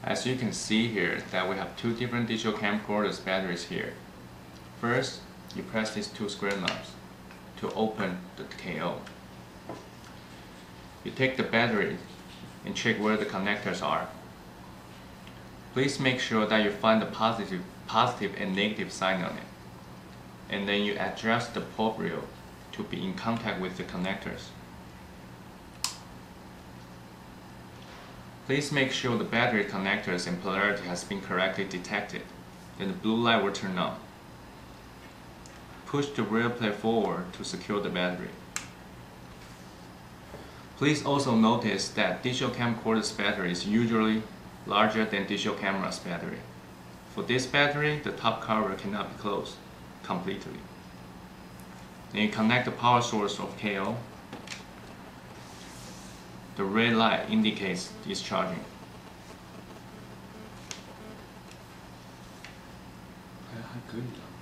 As you can see here that we have two different digital camcorders batteries here. First, you press these two square knobs to open the KO. You take the battery and check where the connectors are. Please make sure that you find the positive and negative sign on it. And then you adjust the port rail to be in contact with the connectors. Please make sure the battery connectors and polarity has been correctly detected. Then the blue light will turn on. Push the rail plate forward to secure the battery. Please also notice that digital camcorder's battery is usually larger than digital camera's battery. For this battery, the top cover cannot be closed completely. Then you connect the power source of KO. The red light indicates discharging. 还可以了。